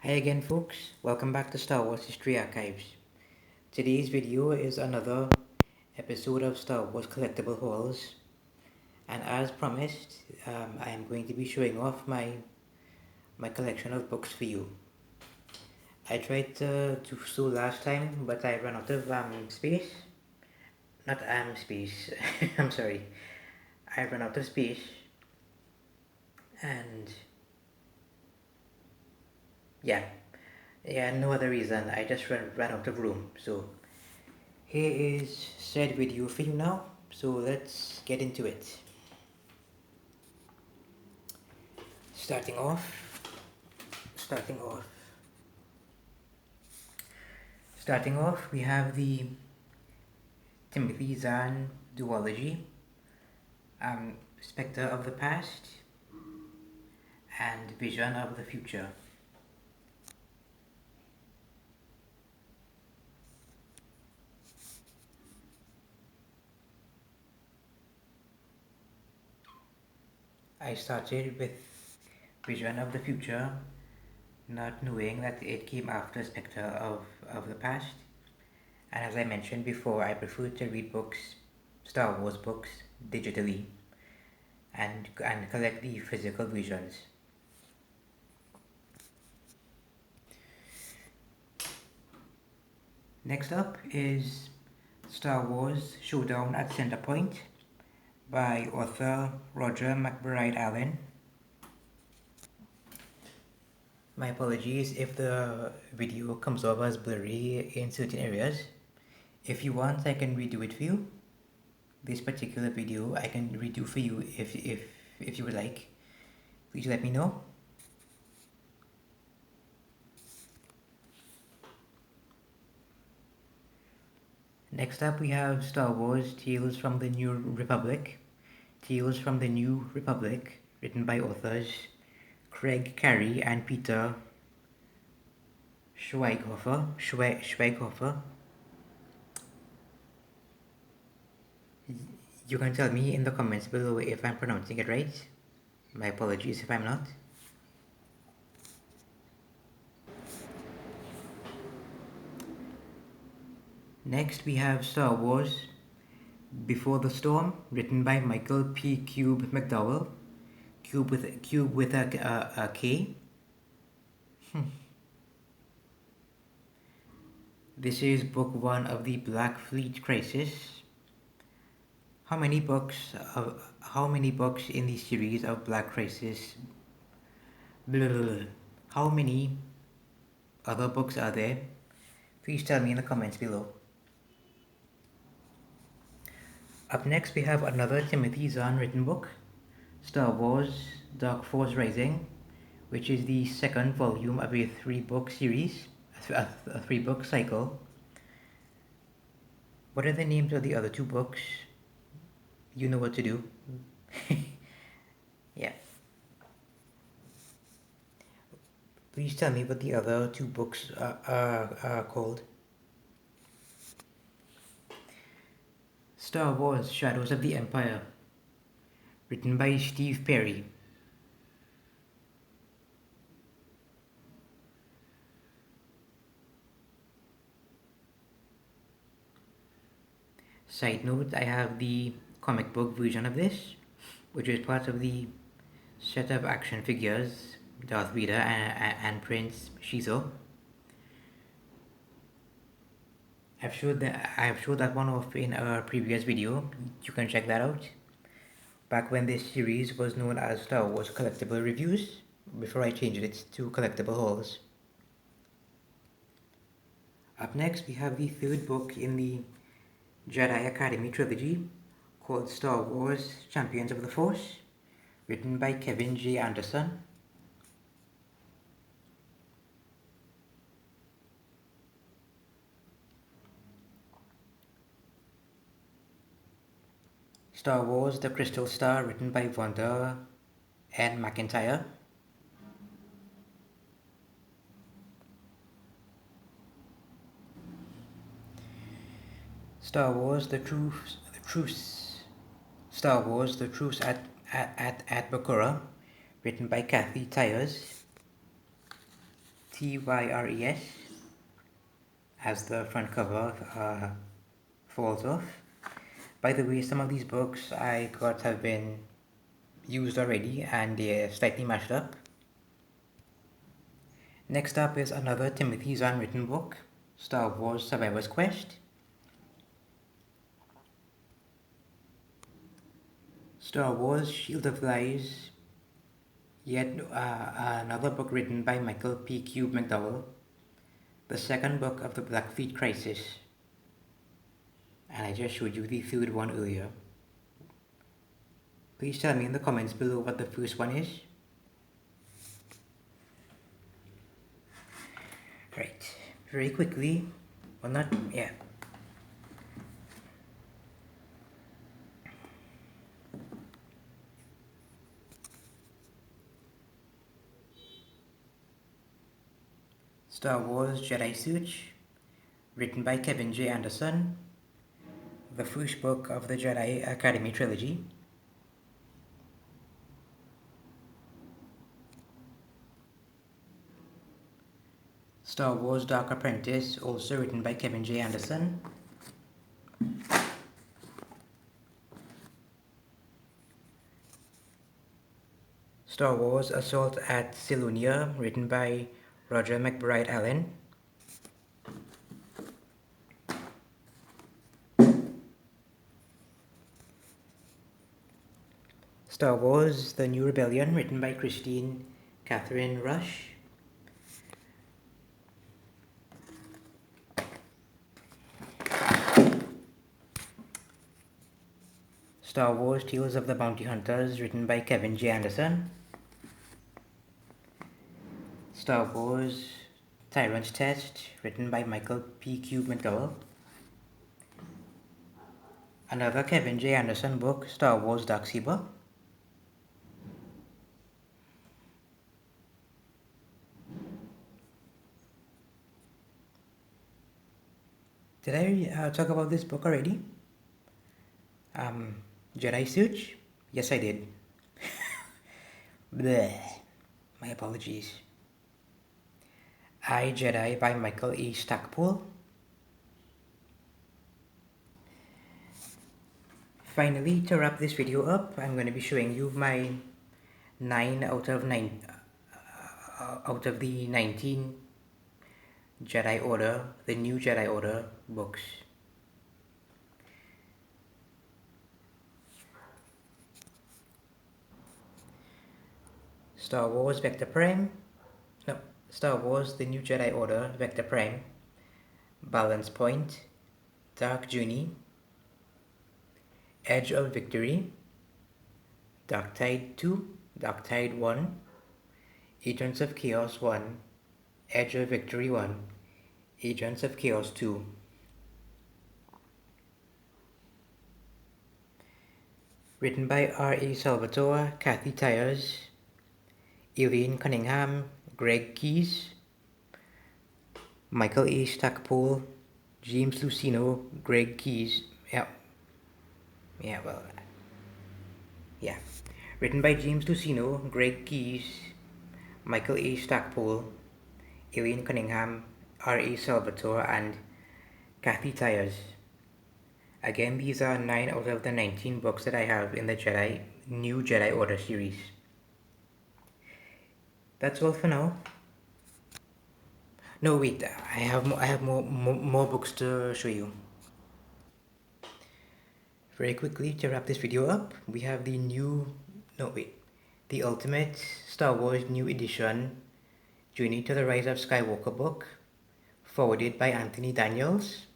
Hi again folks, welcome back to Star Wars History Archives. Today's video is another episode of Star Wars Collectible Hauls, and as promised, I am going to be showing off my collection of books for you. I tried to do so last time, but I ran out of space. Not space, I'm sorry. I ran out of space, and yeah, no other reason. I just ran out of room, so here is said video for you now, so let's get into it. Starting off, starting off, starting off, we have the Timothy Zahn duology, Spectre of the Past and Vision of the Future. I started with Vision of the Future, not knowing that it came after Spectre of the Past. And as I mentioned before, I prefer to read books, Star Wars books, digitally and collect the physical versions. Next up is Star Wars Showdown at Centerpoint by author Roger McBride Allen. My apologies if the video comes off as blurry in certain areas. If you want, I can redo it for you. This particular video I can redo for you if you would like. Please let me know. Next up we have Star Wars Tales from the New Republic. Tales from the New Republic, written by authors Craig Carey and Peter Schweighofer. You can tell me in the comments below if I'm pronouncing it right. My apologies if I'm not. Next we have Star Wars Before the Storm, written by Michael P. Cube McDowell. Cube with a K. This is book 1 of the Black Fleet Crisis. How many books in the series of Black Crisis? How many other books are there? Please tell me in the comments below. Up next we have another Timothy Zahn written book, Star Wars Dark Force Rising, which is the second volume of a 3-book series, a 3-book cycle. What are the names of the other 2 books? You know what to do. Yeah. Please tell me what the other 2 books are called. Star Wars Shadows of the Empire, written by Steve Perry. Side note, I have the comic book version of this, which is part of the set of action figures, Darth Vader and Prince Shizo. I've showed that one off in a previous video. You can check that out. Back when this series was known as Star Wars Collectible Reviews, before I changed it to Collectible Hauls. Up next, we have the 3rd book in the Jedi Academy trilogy, called Star Wars Champions of the Force, written by Kevin J. Anderson. Star Wars The Crystal Star, written by Vonda N. McIntyre. Star Wars The Truce at Bakura, written by Kathy Tyers. Tyres, as the front cover falls off. By the way, some of these books I got have been used already and they're slightly mashed up. Next up is another Timothy Zahn written book, Star Wars Survivor's Quest. Star Wars Shield of Lies, yet another book written by Michael P. Cube McDowell, the second book of the Blackfleet Crisis. And I just showed you the third one earlier. Please tell me in the comments below what the first one is. Right, very quickly, well not, yeah. Star Wars Jedi Search, written by Kevin J. Anderson, the first book of the Jedi Academy trilogy. Star Wars Dark Apprentice, also written by Kevin J. Anderson. Star Wars Assault at Silunia, written by Roger McBride Allen. Star Wars The New Rebellion, written by Christine Catherine Rush. Star Wars Tales of the Bounty Hunters, written by Kevin J. Anderson. Star Wars Tyrant's Test, written by Michael P. Cube McDowell. Another Kevin J. Anderson book, Star Wars Dark Saber. Did I talk about this book already? Jedi Search? Yes, I did. Bleh. My apologies. I, Jedi by Michael E. Stackpole. Finally, to wrap this video up, I'm going to be showing you my 9 out of the 19 Jedi Order, the new Jedi Order books. Star Wars Vector Prime, Star Wars The New Jedi Order Vector Prime, Balance Point, Dark Journey, Edge of Victory, Dark Tide 2, Dark Tide 1, Agents of Chaos 1, Edge of Victory 1, Agents of Chaos 2. Written by R.A. Salvatore, Kathy Tyers, Elaine Cunningham, Greg Keyes, Michael A. Stackpole, James Lucino, Greg Keyes. Written by James Lucino, Greg Keyes, Michael A. Stackpole, Elaine Cunningham, R.A. Salvatore, and Kathy Tyers. Again, these are 9 out of the 19 books that I have in the New Jedi Order series. That's all for now. No, wait, I have more books to show you. Very quickly, to wrap this video up, we have the Ultimate Star Wars New Edition Journey to the Rise of Skywalker book, forwarded by Anthony Daniels,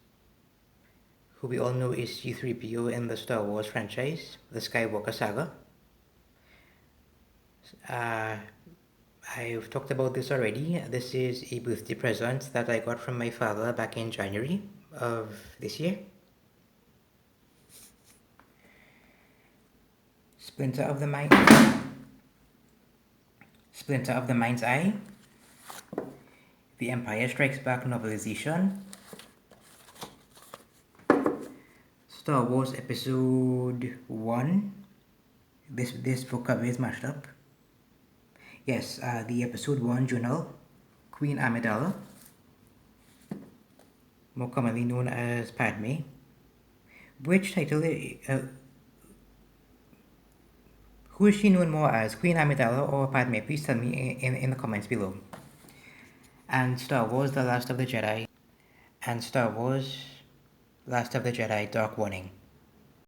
who we all know is C-3PO in the Star Wars franchise, the Skywalker saga. I've talked about this already. This is a birthday present that I got from my father back in January of this year. Splinter of the Mind's Eye, The Empire Strikes Back novelization, Star Wars Episode 1. This book cover is mashed up. Yes, the Episode 1 journal, Queen Amidala, more commonly known as Padme. Which title, who is she known more as, Queen Amidala or Padme? Please tell me in the comments below. And Star Wars The Last of the Jedi, and Star Wars Last of the Jedi Dark Warning.